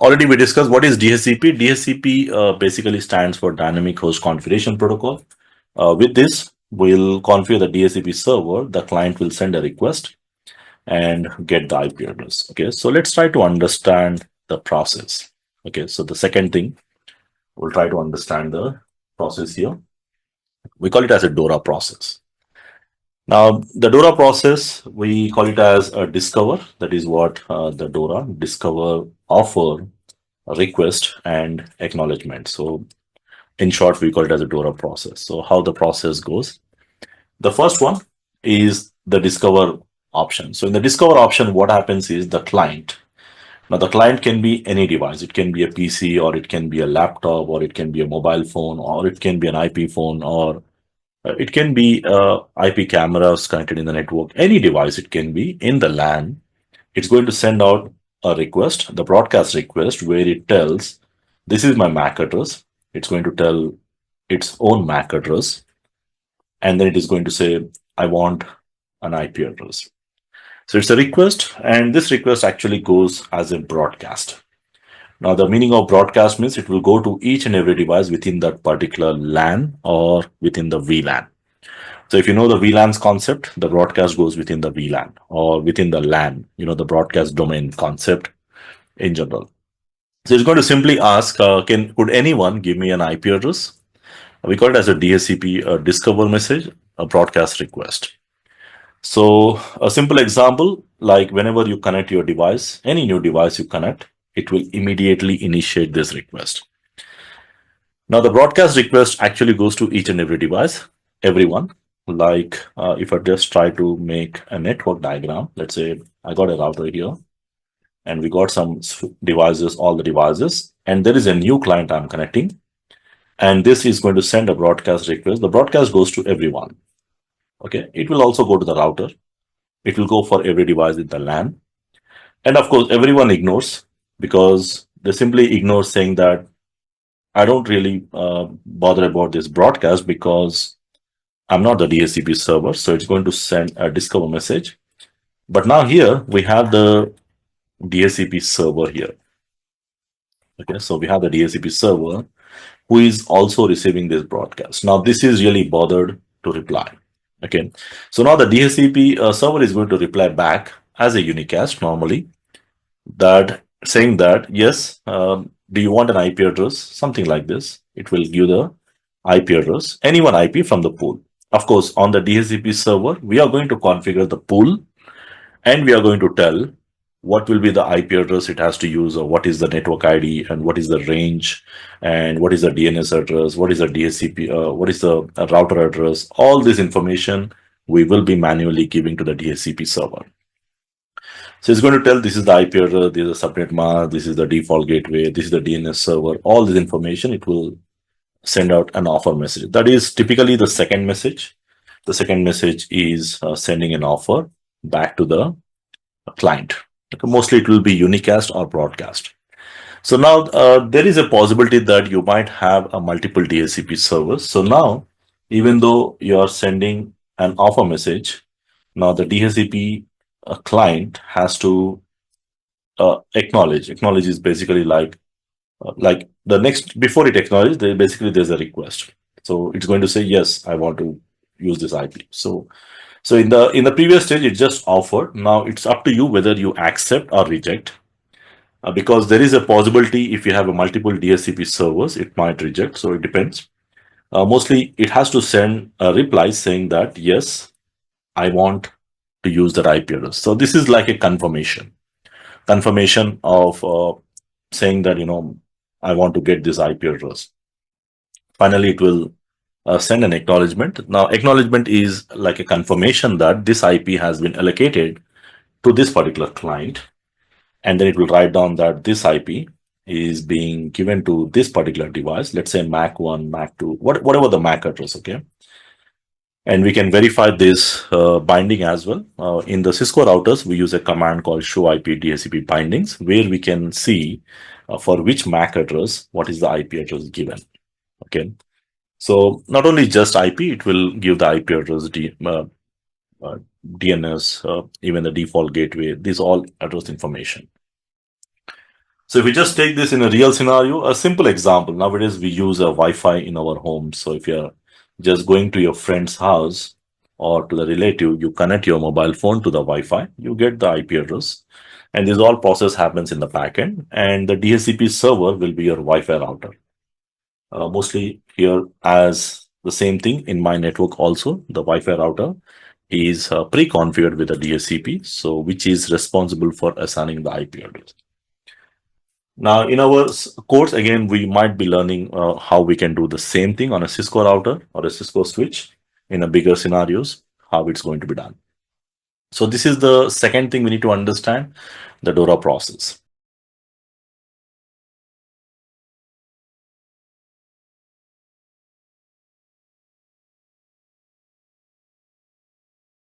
Already we discussed what is DHCP. DHCP basically stands for Dynamic Host Configuration Protocol. With this, we'll configure the DHCP server. The client will send a request and get the IP address. Okay, so let's try to understand the process. Okay, so the second thing, we'll try to understand the process here. We call it as a DORA process. Now, the DORA process, we call it as a discover. That is what the DORA discover, offer, request, and acknowledgement. So, in short, we call it as a DORA process. So, how the process goes? The first one is the discover option. So, in the discover option, what happens is the client. Now, the client can be any device. It can be a PC, or it can be a laptop, or it can be a mobile phone, or it can be an IP phone, or it can be IP cameras connected in the network. Any device it can be in the LAN. It's going to send out a request, the broadcast request, where it tells, this is my MAC address. It's going to tell its own MAC address. And then it is going to say, I want an IP address. So it's a request, and this request actually goes as a broadcast. Now, the meaning of broadcast means it will go to each and every device within that particular LAN or within the VLAN. So if you know the VLAN's concept, the broadcast goes within the VLAN or within the LAN, the broadcast domain concept in general. So it's going to simply ask, could anyone give me an IP address? We call it as a DHCP discover message, a broadcast request. So a simple example, like whenever you connect your device, any new device you connect, it will immediately initiate this request. Now the broadcast request actually goes to each and every device, everyone. Like if I just try to make a network diagram, let's say I got a router here and we got some devices, all the devices, and there is a new client I'm connecting. And this is going to send a broadcast request. The broadcast goes to everyone. Okay, it will also go to the router. It will go for every device in the LAN. And of course, everyone ignores because they simply ignore saying that I don't really bother about this broadcast because I'm not the DHCP server. So it's going to send a discover message. But now here we have the DHCP server here. Okay, so we have the DHCP server who is also receiving this broadcast. Now this is really bothered to reply. Okay, so now the DHCP server is going to reply back as a unicast normally, that saying that yes, do you want an IP address? Something like this. It will give the IP address, any one IP from the pool. Of course, on the DHCP server, we are going to configure the pool and we are going to tell what will be the IP address it has to use, or what is the network ID, and what is the range, and what is the DNS address, what is the DHCP, what is the router address. All this information we will be manually giving to the DHCP server. So it's going to tell this is the IP address, this is the subnet mask, this is the default gateway, this is the DNS server. All this information, it will send out an offer message. That is typically the second message. The second message is sending an offer back to the client. Okay, mostly it will be unicast or broadcast. So now there is a possibility that you might have a multiple DHCP servers. So now, even though you are sending an offer message, now the DHCP client has to acknowledge. Acknowledge is basically like the next, before it acknowledges, there's a request. So it's going to say, yes, I want to use this IP. So in the previous stage, it just offered. Now it's up to you whether you accept or reject, because there is a possibility if you have a multiple DHCP servers, it might reject. So it depends. Mostly, it has to send a reply saying that yes, I want to use that IP address. So this is like a confirmation of saying that I want to get this IP address. Finally, it will send an acknowledgement. Now, acknowledgement is like a confirmation that this IP has been allocated to this particular client. And then it will write down that this IP is being given to this particular device. Let's say MAC 1, MAC 2, whatever the MAC address, okay? And we can verify this binding as well. In the Cisco routers, we use a command called show IP DHCP bindings, where we can see for which MAC address, what is the IP address given, okay? So not only just IP, it will give the IP address, DNS, even the default gateway, these all address information. So if we just take this in a real scenario, a simple example, nowadays we use a Wi-Fi in our home. So if you're just going to your friend's house or to the relative, you connect your mobile phone to the Wi-Fi, you get the IP address. And this all process happens in the backend. And the DHCP server will be your Wi-Fi router. Mostly here as the same thing in my network also, the Wi-Fi router is pre-configured with the DHCP, so which is responsible for assigning the IP address. Now, in our course, again, we might be learning how we can do the same thing on a Cisco router or a Cisco switch in a bigger scenarios, how it's going to be done. So this is the second thing we need to understand, the DORA process.